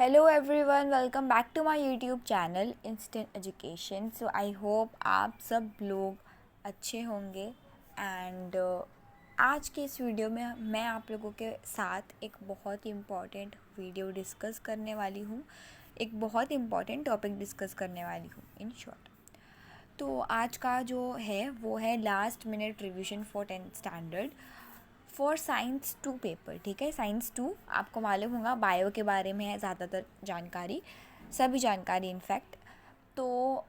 Hello everyone, welcome back to my YouTube channel instant education. So I hope आप सब लोग अच्छे होंगे एंड आज के इस वीडियो में मैं आप लोगों के साथ एक बहुत ही इम्पॉर्टेंट वीडियो डिस्कस करने वाली हूँ। एक बहुत इम्पॉर्टेंट टॉपिक डिस्कस करने वाली हूँ इन शॉर्ट। तो आज का जो है वो है last minute revision for 10th standard for science 2 paper. ठीक है, साइंस 2 आपको मालूम होगा बायो के बारे में है ज़्यादातर जानकारी, सभी जानकारी इनफैक्ट। तो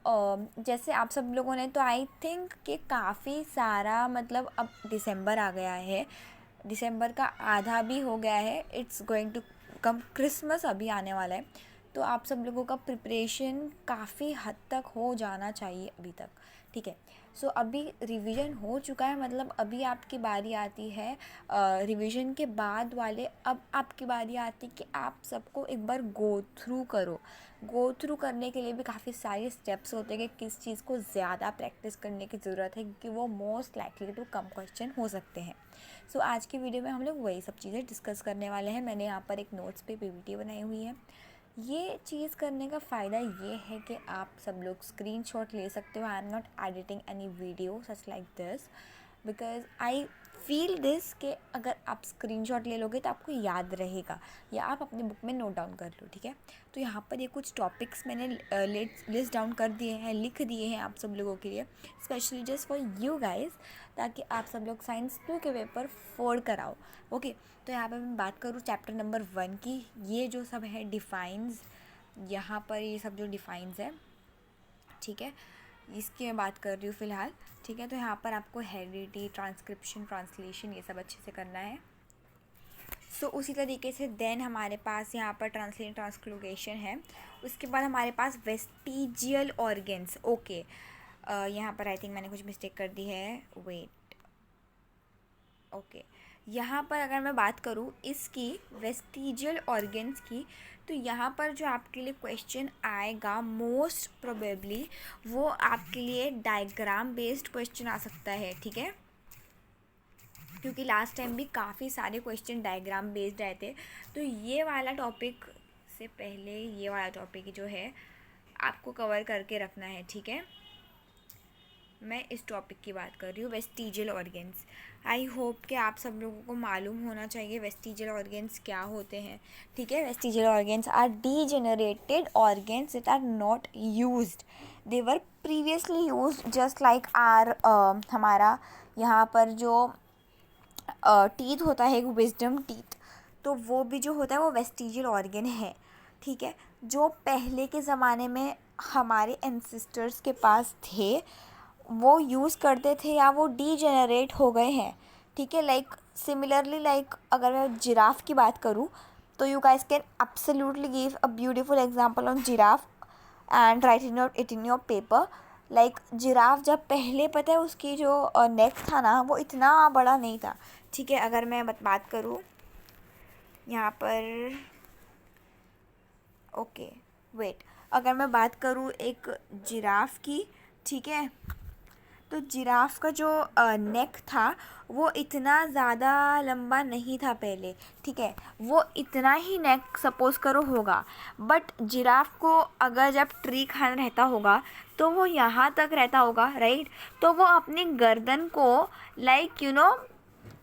जैसे आप सब लोगों ने तो आई थिंक कि काफ़ी सारा मतलब अब दिसंबर आ गया है, दिसंबर का आधा भी हो गया है, it's going to come, Christmas अभी आने वाला है। तो आप सब लोगों का प्रिपरेशन काफ़ी हद तक हो जाना चाहिए अभी तक। ठीक है, सो अभी रिवीजन हो चुका है, मतलब अभी आपकी बारी आती है रिवीजन के बाद वाले, अब आपकी बारी आती है कि आप सबको एक बार गो थ्रू करो। गो थ्रू करने के लिए भी काफ़ी सारे स्टेप्स होते हैं कि किस चीज़ को ज़्यादा प्रैक्टिस करने की ज़रूरत है, क्योंकि वो most likely to come question हो सकते हैं। सो आज की वीडियो में हम लोग वही सब चीज़ें डिस्कस करने वाले हैं। मैंने यहाँ पर एक नोट्स पे पीपीटी बनाई हुई है। ये चीज़ करने का फ़ायदा ये है कि आप सब लोग स्क्रीनशॉट ले सकते हो। I am not editing any video such like this because I feel this कि अगर आप स्क्रीनशॉट ले लोगे तो आपको याद रहेगा, या आप अपनी बुक में नोट डाउन कर लो। ठीक है, तो यहाँ पर ये कुछ टॉपिक्स मैंने लिस्ट डाउन कर दिए हैं, लिख दिए हैं आप सब लोगों के लिए, specially just for you guys, ताकि आप सब लोग साइंस 2 के पेपर 4 कराओ। ओके, तो यहाँ पर मैं बात करूँ चैप्टर नंबर 1 की। ये जो सब है डिफाइंस, यहाँ पर ये सब जो डिफाइंस है, ठीक है, इसकी मैं बात कर रही हूँ फ़िलहाल। ठीक है, तो यहाँ पर आपको हेरिडिटी, ट्रांसक्रिप्शन, ट्रांसलेशन ये सब अच्छे से करना है। सो उसी तरीके से देन हमारे पास यहाँ पर ट्रांसलेशन, ट्रांसक्लोकेशन है। उसके बाद हमारे पास वेस्टिजियल ऑर्गेन्स। ओके, यहाँ पर आई थिंक मैंने कुछ मिस्टेक कर दी है, वेट। ओके, यहाँ पर अगर मैं बात करूँ इसकी वेस्टिजियल ऑर्गेन्स की, तो यहाँ पर जो आपके लिए क्वेश्चन आएगा मोस्ट प्रोबेबली वो आपके लिए डायग्राम बेस्ड क्वेश्चन आ सकता है। ठीक है, क्योंकि लास्ट टाइम भी काफ़ी सारे क्वेश्चन डायग्राम बेस्ड आए थे। तो ये वाला टॉपिक से पहले ये वाला टॉपिक जो है आपको कवर करके रखना है। ठीक है, मैं इस टॉपिक की बात कर रही हूँ, वेस्टिजियल ऑर्गेन्स। आई होप कि आप सब लोगों को मालूम होना चाहिए वेस्टिजियल ऑर्गेन्स क्या होते हैं। ठीक है, vestigial organs are degenerated organs that are not used, they were previously used, just like our हमारा यहाँ पर जो टीथ होता है, एक विजडम टीथ, तो वो भी जो होता है वो वेस्टिजियल ऑर्गन है। ठीक है, जो पहले के ज़माने में हमारे एंसेस्टर्स के पास थे वो यूज़ करते थे, या वो डीजेनरेट हो गए हैं। ठीक है, लाइक सिमिलरली लाइक अगर मैं जिराफ की बात करूँ तो you guys can absolutely give a beautiful example on giraffe and right in your paper. Like giraffe जब पहले, पता है उसकी जो नेक था ना वो इतना बड़ा नहीं था। ठीक है, अगर मैं बात करूँ यहाँ पर, ओके वेट, अगर मैं बात करूँ एक जिराफ की, ठीक है, तो जिराफ का जो नेक था वो इतना ज़्यादा लंबा नहीं था पहले। ठीक है, वो इतना ही नेक सपोज़ करो होगा, बट जिराफ को अगर जब ट्री खाना रहता होगा तो वो यहाँ तक रहता होगा, राइट। तो वो अपनी गर्दन को लाइक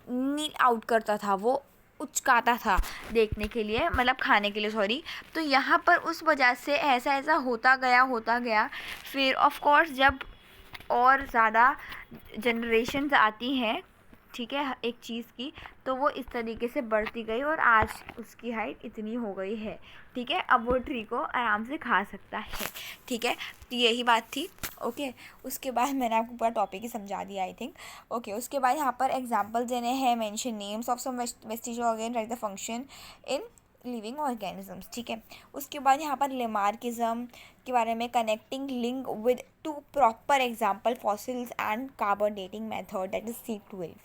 नील आउट करता था, वो उचकाता था देखने के लिए, मतलब खाने के लिए, सॉरी। तो यहाँ पर उस वजह से ऐसा ऐसा होता गया। फिर ऑफ कोर्स जब और ज़्यादा जनरेशन्स आती हैं, ठीक है, एक चीज़ की, तो वो इस तरीके से बढ़ती गई और आज उसकी हाइट इतनी हो गई है। ठीक है, अब वो ट्री को आराम से खा सकता है। ठीक है, तो यही बात थी। ओके, उसके बाद मैंने आपको पूरा टॉपिक ही समझा दिया आई थिंक। ओके, उसके बाद यहाँ पर एग्जांपल देने हैं, mention names of some vestigial organ, write the function in living organisms. ठीक है, उसके बाद यहाँ पर लेमार्किज्म के बारे में, connecting link with two proper example fossils and carbon dating method, that is C12।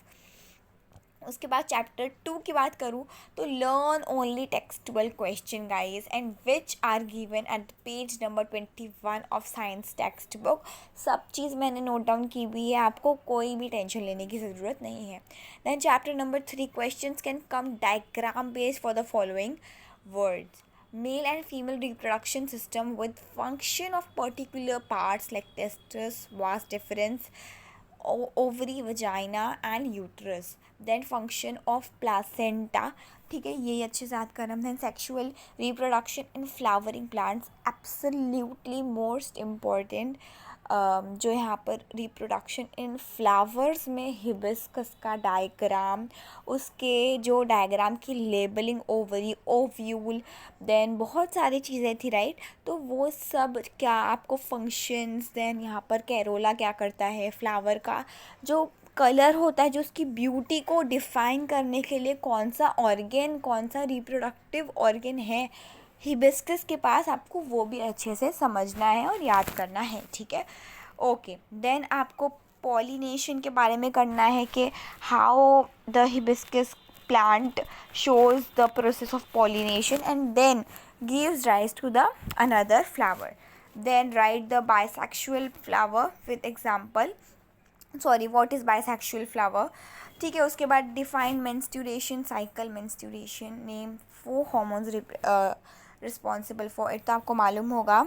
उसके बाद चैप्टर 2 की बात करूँ तो learn only textual question guys and which are given at page number 21 of science text book. सब चीज़ मैंने note down की हुई है, आपको कोई भी टेंशन लेने की ज़रूरत नहीं है। Than chapter number 3 question can come diagram based for the following words, male and female reproduction system with function of particular parts like testes, vas deferens, ovary, vagina and uterus, then function of placenta. ठीक है, ये अच्छे से याद करना. then sexual reproduction in flowering plants, absolutely most important. जो यहाँ पर रिप्रोडक्शन इन फ्लावर्स में हिबिस्कस का डायग्राम, उसके जो डायग्राम की लेबलिंग, ओवरी, ओव्यूल, देन बहुत सारी चीज़ें थी राइट. तो वो सब क्या आपको फंक्शंस, देन यहाँ पर कैरोला क्या करता है, फ्लावर का जो कलर होता है, जो उसकी ब्यूटी को डिफ़ाइन करने के लिए कौन सा ऑर्गेन, कौन सा रिप्रोडक्टिव ऑर्गेन है हिबिस्कस के पास, आपको वो भी अच्छे से समझना है और याद करना है. ठीक है, ओके. देन आपको पॉलिनेशन के बारे में करना है कि how the hibiscus plant shows the process of pollination and then gives rise to the another flower. Then write the bisexual flower with example. Sorry, what is bisexual flower. ठीक है, उसके बाद define menstruation cycle. Menstruation, name 4 hormones responsible for it, तो आपको मालूम होगा.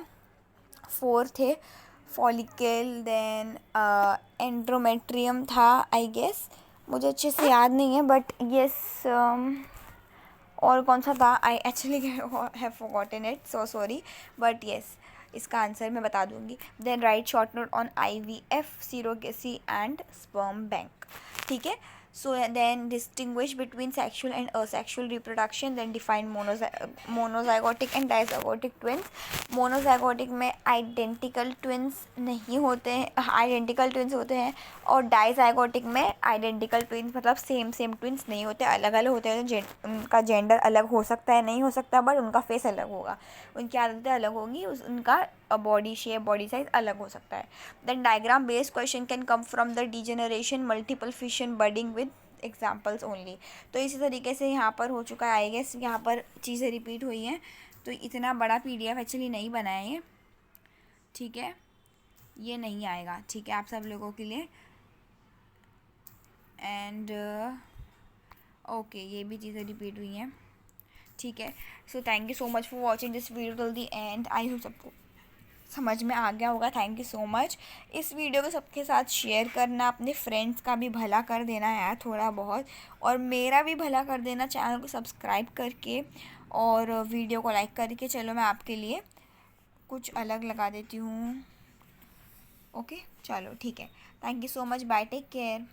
4 थे, follicle, then endometrium था आई गेस, मुझे अच्छे से याद नहीं है बट येस. और कौन सा था, I actually have forgotten it, so sorry, but yes इसका आंसर मैं बता दूंगी. Then write short note on IVF, surrogacy and sperm bank. ठीक है, so then distinguish between sexual and asexual reproduction. Then define monozygotic and dizygotic twins. Monozygotic में identical twins नहीं होते हैं, आइडेंटिकल ट्विंस होते हैं, और डाइजाइगोटिक में आइडेंटिकल ट्विंस मतलब सेम ट्विंस नहीं होते, अलग अलग होते हैं. उनका जेंडर अलग हो सकता है, नहीं हो सकता, बट उनका फेस अलग होगा, उनकी आदतें अलग होंगी, उनका बॉडी शेप, बॉडी साइज अलग हो सकता है. Then diagram based question can come from the degeneration, multiple fission, budding with examples only. तो इसी तरीके से यहाँ पर हो चुका है आई गेस, यहाँ पर चीज़ें रिपीट हुई हैं. तो इतना बड़ा PDF एक्चुअली नहीं बनाए हैं. ठीक है, ये नहीं आएगा. ठीक है, आप सब लोगों के लिए. एंड ओके, ये भी चीज़ें रिपीट हुई हैं. ठीक है, so thank you so much for watching this video till the and. I hope सबको समझ में आ गया होगा. Thank you so much. इस वीडियो को सबके साथ शेयर करना, अपने फ्रेंड्स का भी भला कर देना यार थोड़ा बहुत, और मेरा भी भला कर देना चैनल को सब्सक्राइब करके और वीडियो को लाइक करके. चलो मैं आपके लिए कुछ अलग लगा देती हूँ. ओके, चलो ठीक है. Thank you so much. Bye, take care.